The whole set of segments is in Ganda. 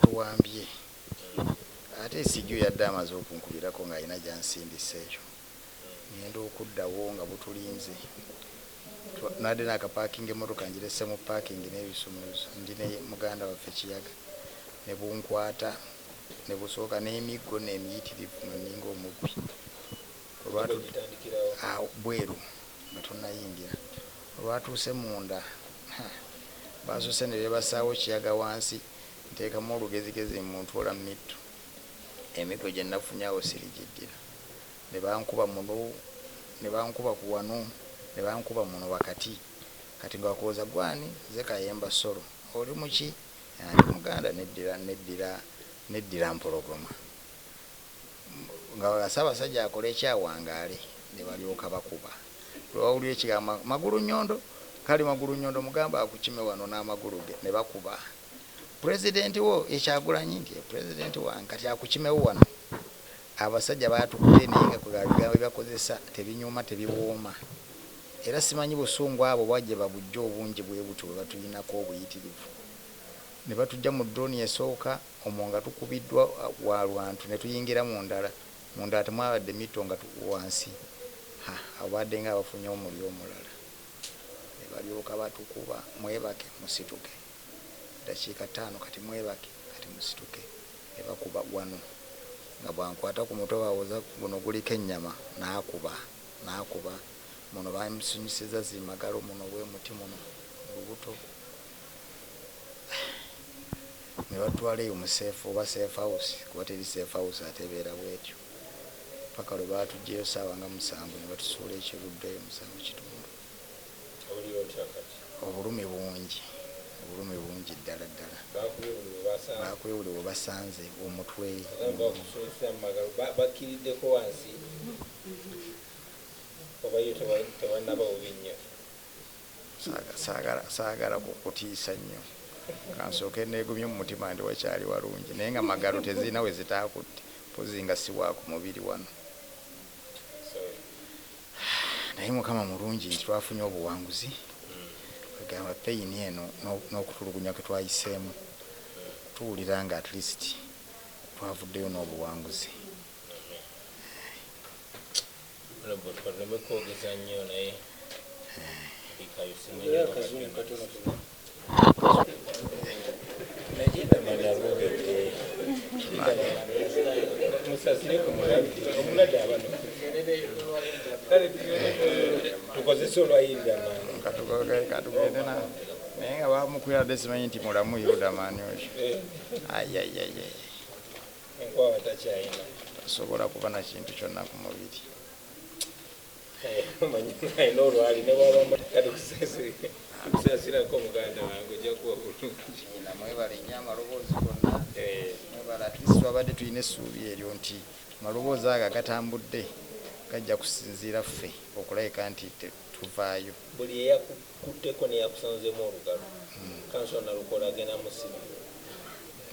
batuwambye ate sijju yadde amaze okunkubirako ng'alina gyansindiseeyo ngenda okuddawo nga butulinze nadde naakapaakinga emmotoka ngirese mu paakingi n'ebisumuluzo ndi ne muganda waffe Kiyaga ne bunkwata ne busooka n'emiggo n'emiyitirivu nga nninga omubbi bweru nga tonnayingira olwatuuse munda basose ne bebasaawo Kiyaga wansi nteekamu olugezigezi muntwola mitto emiggo gye nafunyawo sirigiddira ne bankuba muno ne bankuba ku wano ne bankuba muno wakati kati nga wakooza gwani ze Kayemba Solo oli muki ndi muganda neddira mpologoma nga Ssaabasajja akola ekyawangaale ne balyoka bakuba lwawulira ekigambo magulu nnyondo kali magulu nnyondo mugamba akukime wano n'amagulu ge ne bakuba pulezidenti wo Ekyagulanyi nti pulezidenti wange kati akukimewo wano abasajja batukubye naye nga bigambo byakozesa tebinyuma tebiwooma era simanyi busungu abo bwajje babujja obungi bwe buto bwe batuyinako obuyitirivu ne batujja mu drone esooka omwo nga tukubiddwa wa lwantu ne tuyingira mu ndala temwabadde mito nga wansi abadde nga abafunye omuli omulala ne balyoka batukuba mwebake musituke dakiika 5 kati mwebake kati musituke ne bakuba wano nga bwankwata ku mutwe bawoza guno guliko ennyama n'akuba muno bamusunyisiza zimagalo muno bwe muti muno lubuto ne batwala eyo mu seefu oba safe house kuba teri safe house atebeera bwetyo paka lwe batugyeyo ssaawa nga 7 ne batusuula ekiruddeyo 7 kitundu obulumi bungi ddala bakubye buli we basanze omutwe saagala kukutiisa nnyo kansooke neegumye mu mutima ndi wakyali walungi naye nga magalo tezirina we zitaakutte pozinga siwaku mubiri wano naye Mukama mulungi nti twafunye obuwanguzi kwegamba peyini eno n'okutulugunya kwe twayiseemu tuwulira nga at least twavuddeyo n'obuwanguzi katugende naye nga bamukwira dde simanyi nti mulamu Yudamani oyo tasobola kuba na kintu kyonna ku mubiri mwebale nnyo amaloboozi gonna mwebale atleast twabadde tulina essuubi eryo nti amaloboozi ago agatambudde gajja kusinziira ffe okulabika nti tuvaayo buli eyakutteko neyakusanzemu olugalo kanso nalukola agenda musiba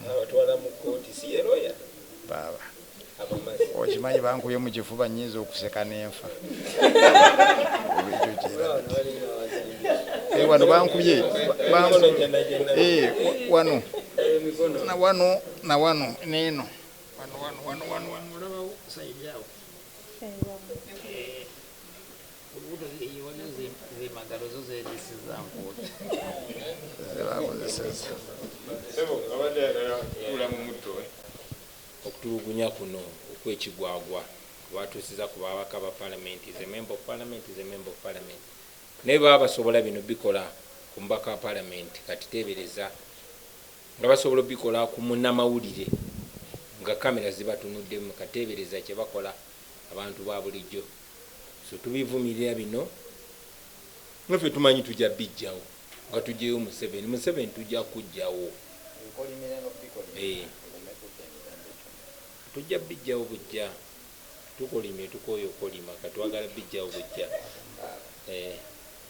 abatwala mu kooti si yeroya baaba okimanyi bankubye mu kifuba nnyinza okuseka n'enfa wano bankubye wano neeno olabawo saidi awo olubuto zimagalo zo zedisiza nkooti zebakozeseza okutulugunya kuno okwekigwagwa batuusiza ku babaka ba palamenti is a member of parliament naye baba basobola bino bikola ku mbaka wa palamenti kati tebereza nga basobola bikola ku munnamawulire nga kamera zibatunuddemu katebereza kye bakola abantu ba bulijjo so tubivumirira bino naffe tumanyi tujja bijjawo nga tujjeyo Museveni tujja kujjawo tujja bijjawo bujja tukolimye tukoyo kolima katwagala bijjawo bujja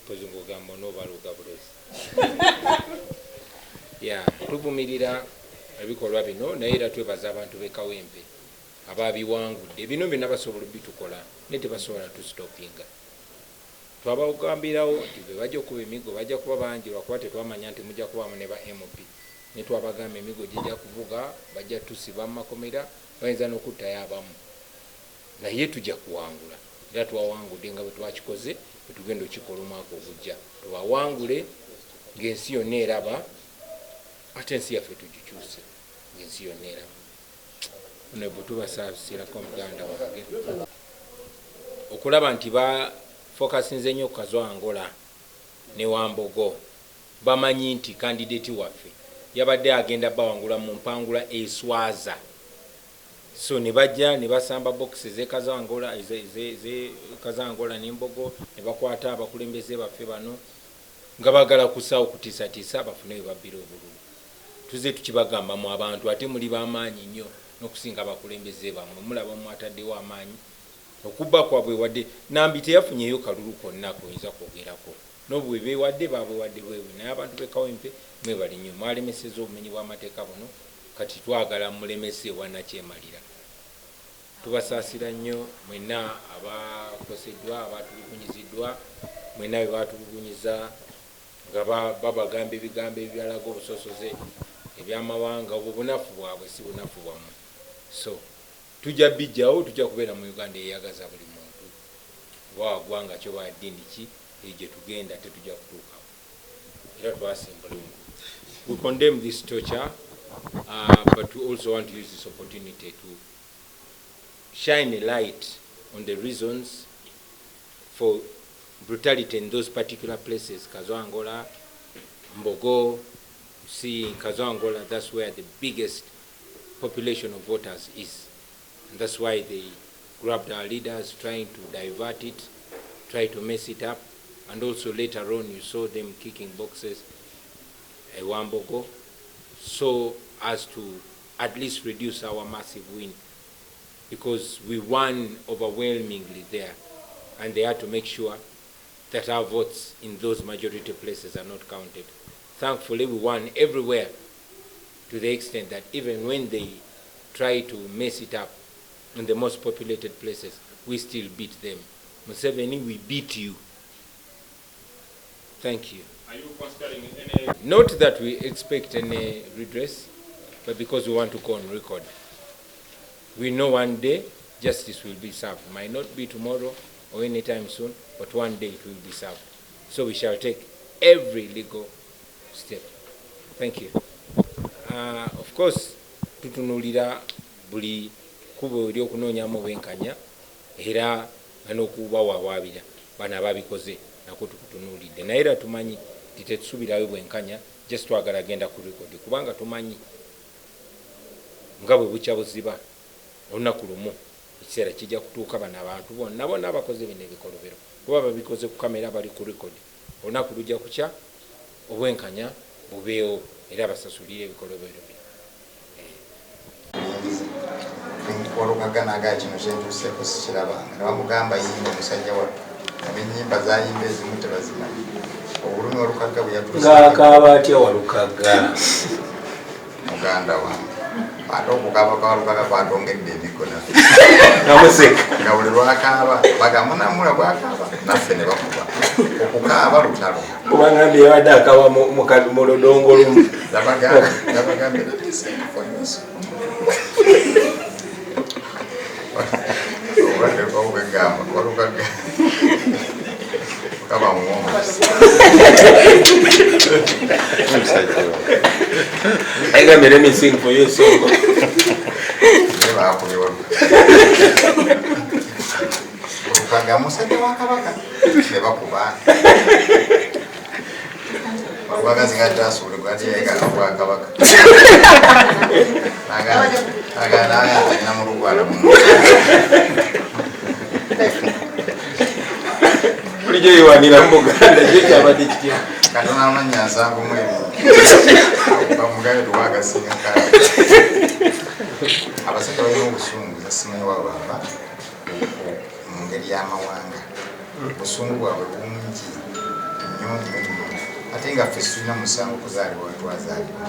pozi ngogamba n'obaluga bulezi tuvumirira ebikolwa bino naye era twebaza abantu b'Ekawempe ababiwangudde bino byonna basobola bitukola naye tebasobola tusitopinga twabagambirawo nti bwe bajja okuba emiggo bajja kuba bangi lwakuba tetwamanya nti mujja kubaamu ne ba MP ne twabagamba emigo gijja kuvuga bajja tusiba mu makomera bayinza n'okuttayo abamu naye tujja kuwangula era twawangudde nga bwe twakikoze bwe tugenda okikola omwaka ogujja tubawangule ng'ensi yonna eraba ate ensi yaffe tugikyuse ng'ensi yonna eraba ne bwe tubasaasirako muganda wange okulaba nti bafokasinze nnyo ku Kazwangola ne Wambogo bamanyi nti kandidati waffe yabadde agenda bawangula mu mpangula eswaza so ne bajja ne basamba bokisi z'Ekazwangola Kazwangola n'Embogo ne bakwata abakulembeze baffe bano nga bagala kusaawo kutiisatiisa bafune we babbira obululu tuze tukibagamba mu abantu ate muli b'amaanyi nnyo n'okusinga abakulembeze bamwe mulaba mwataddewo amaanyi okubba kwabwe wadde nambi teyafunyeyo kalulu konna kuyinza kwogerako n'obwe beewadde baabwewadde bwewe naye abantu b'Ekawempe mwebali nnyo mwalemeseza obumenyi bw'amateeka buno kati twagala mulemese wanakyemalira tubasaasira nnyo mwenna abakoseddwa abatulugunyiziddwa mwenna bwe batulugunyiza nga babagamba ebigambo ebyalaga obusosoze ebyamawanga obwo bunafu bwabwe si bunafu bwammwe so tujja bijjawo tujja kubeera mu Uganda eyeyagaza buli muntu waggwanga kyo baddiini ki gye tugenda tetujja kutuukawo era twasimbula we condemn this torture but we also want to use this opportunity to shine a light on the reasons for brutality in those particular places. Kazwangola, Mbogo, you see in Kazwangola, that's where the biggest population of voters is. And that's why they grabbed our leaders, trying to divert it, try to mess it up. And also later on, you saw them kicking boxes at Wambogo, so as to at least reduce our massive win. Because we won overwhelmingly there, and they had to make sure that our votes in those majority places are not counted. Thankfully, we won everywhere, to the extent that even when they try to mess it up in the most populated places, we still beat them. Museveni, we beat you. Thank you. Are you considering any? Not that we expect any redress, but because we want to go on record. We know one day justice will be served. Might not be tomorrow or anytime soon, but one day it will be served. So we shall take every legal step. Thank you. Of course, tutunulira buli kubo eri okunoonyamu obwenkanya era n'okubawawaabira bano ababikoze nako tukutunuulidde naye era tumanyi titetusubirayo bwenkanya just twagala genda ku rekodi kubanga tumanyi nga bwe bukya buziba olunaku lumu ekiseera kijja kutuuka bano abantu bonna bonna abakoze bino ebikolobero kuba babikoze ku kamera bali ku rekodi olunaku lujja kukya obwenkanya bubeewo era basasulire ebikolobero bino. Olukaga naga kino kyentuuseeko sikirabanga ne bamugamba yimba omusajja wa n'ennyimba zayimba ezimu tebazimanyi obulumi olukaga bwe yatuusakaaba atya walukaga muganda wange ate okukaaba kwa lukaga kwatongedde emikono namuseka nga buli lwakaaba bagamba namula bwakaaba naffe ne bakuba okukaaba lutalo kubangambye yabadde akaaba mu lodongo lumu nabagambye obwegamba walukaga kaba muwomu agambye let me sing for you song bakubye olukaga musajja wa kabaka ne bakuba wagazi nga tasuulibwa ate yegala bwa kabaka agana mu lugwala bulijjo yewanira mu Buganda kyo kyabadde kitya katona amanya nsanvu mu ebintu bamugayo tuwagasinga kale abasajja balina obusungu zasimanyi wabamba mu ngeri y'amawanga obusungu bwabwe bungi nnyo nnyo ate nga ffe tulina musango kuzaalibwa wetwazaalibwa